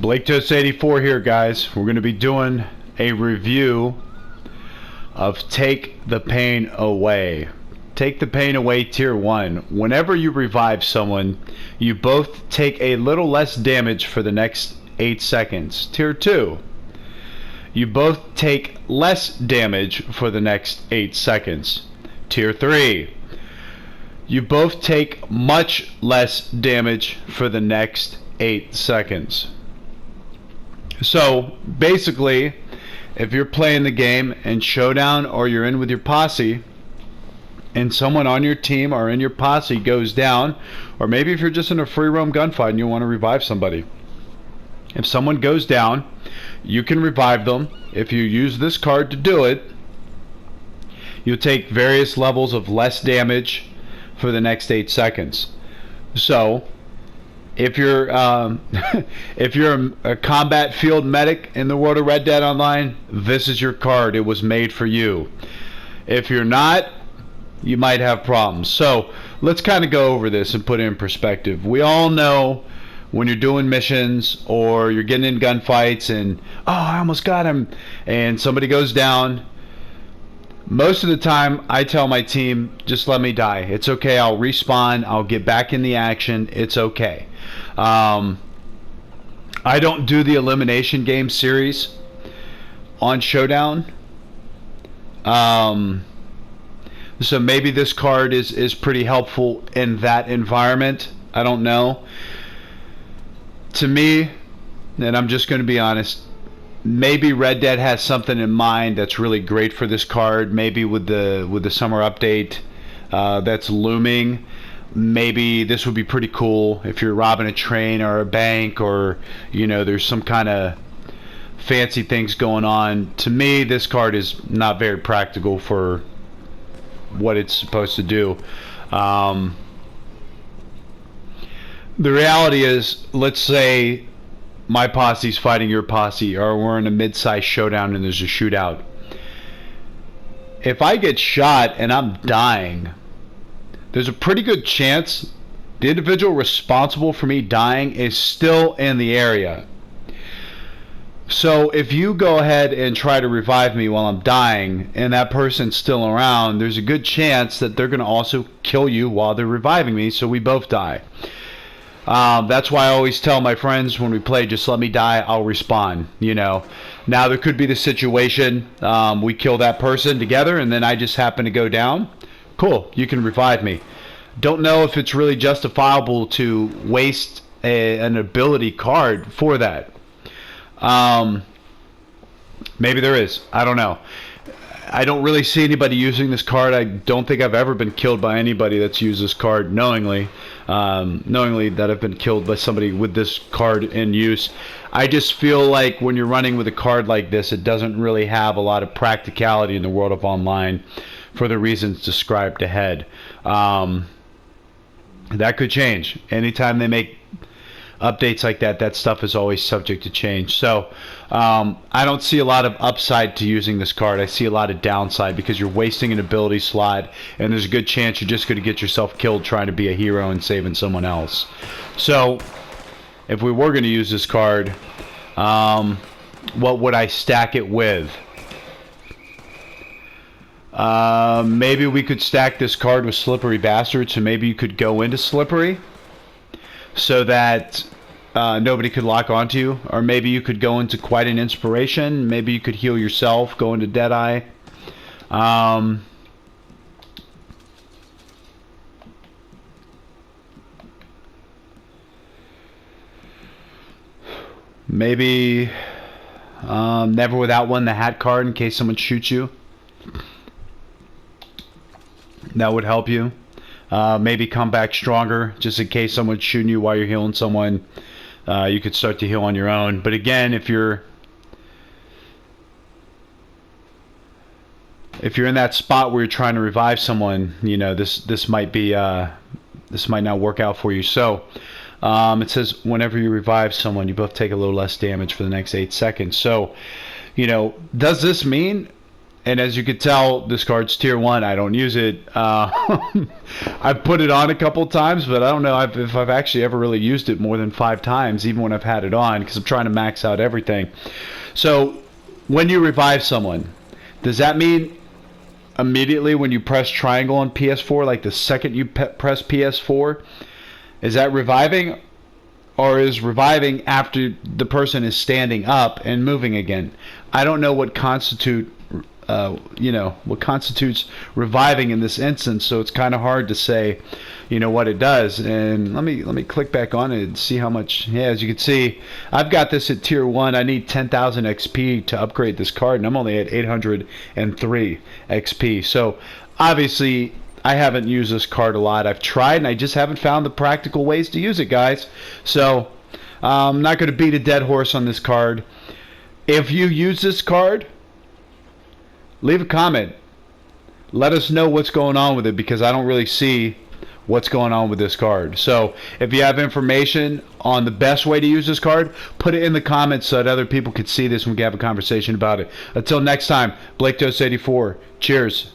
Blaketos84 here, guys. We're going to be doing a review of Take the Pain Away. Take the Pain Away Tier 1. Whenever you revive someone, you both take a little less damage for the next 8 seconds. Tier 2. You both take less damage for the next 8 seconds. Tier 3. You both take much less damage for the next 8 seconds. So basically, if you're playing the game in Showdown or you're in with your posse and someone on your team or in your posse goes down, or maybe if you're just in a free roam gunfight and you want to revive somebody, if someone goes down, you can revive them. If you use this card to do it, you'll take various levels of less damage for the next 8 seconds. So if you're if you're a combat field medic in the world of Red Dead Online, this is your card. It was made for you. If you're not, you might have problems. So let's kind of go over this and put it in perspective. We all know when you're doing missions or you're getting in gunfights and, oh, I almost got him, and somebody goes down, most of the time I tell my team, just let me die. It's okay. I'll respawn. I'll get back in the action. It's okay. I don't do the elimination game series on Showdown. So maybe this card is pretty helpful in that environment. I don't know. To me, and I'm just going to be honest, maybe Red Dead has something in mind that's really great for this card. Maybe with the summer update that's looming, maybe this would be pretty cool if you're robbing a train or a bank, or there's some kind of fancy things going on. To me, this card is not very practical for what it's supposed to do. The reality is, let's say my posse's fighting your posse, or we're in a mid-sized showdown and there's a shootout. If I get shot and I'm dying, there's a pretty good chance the individual responsible for me dying is still in the area. So if you go ahead and try to revive me while I'm dying and that person's still around, there's a good chance that they're going to also kill you while they're reviving me, so we both die. That's why I always tell my friends when we play, just let me die, I'll respawn. Now there could be the situation, we kill that person together and then I just happen to go down. Cool, you can revive me. Don't know if it's really justifiable to waste an ability card for that. Maybe there is. I don't know. I don't really see anybody using this card. I don't think I've ever been killed by anybody that's used this card knowingly. Knowingly that I've been killed by somebody with this card in use. I just feel like when you're running with a card like this, it doesn't really have a lot of practicality in the world of online for the reasons described ahead. That could change. Anytime they make updates like that, that stuff is always subject to change. So I don't see a lot of upside to using this card. I see a lot of downside because you're wasting an ability slot and there's a good chance you're just going to get yourself killed trying to be a hero and saving someone else. So if we were going to use this card, what would I stack it with? Maybe we could stack this card with Slippery Bastard, so maybe you could go into Slippery so that nobody could lock onto you, or maybe you could go into Quite an Inspiration. Maybe you could heal yourself, go into Deadeye. Maybe Never Without One, the hat card, in case someone shoots you. That would help you. Maybe Come Back Stronger, just in case someone's shooting you while you're healing someone. You could start to heal on your own. But again, if you're in that spot where you're trying to revive someone, this might not work out for you. So it says whenever you revive someone, you both take a little less damage for the next 8 seconds. So, does this mean? And as you could tell, this card's tier 1. I don't use it. I've put it on a couple times, but I don't know if I've actually ever really used it more than 5 times, even when I've had it on, because I'm trying to max out everything. So when you revive someone, does that mean immediately when you press triangle on PS4, like the second you press PS4, is that reviving? Or is reviving after the person is standing up and moving again? I don't know what constitutes reviving in this instance, so it's kind of hard to say, what it does. And let me click back on it and see how much. Yeah, as you can see, I've got this at tier 1. I need 10,000 XP to upgrade this card, and I'm only at 803 XP. So obviously, I haven't used this card a lot. I've tried, and I just haven't found the practical ways to use it, guys. So I'm not going to beat a dead horse on this card. If you use this card, leave a comment. Let us know what's going on with it, because I don't really see what's going on with this card. So if you have information on the best way to use this card, put it in the comments so that other people could see this and we can have a conversation about it. Until next time, Blaketos84. Cheers.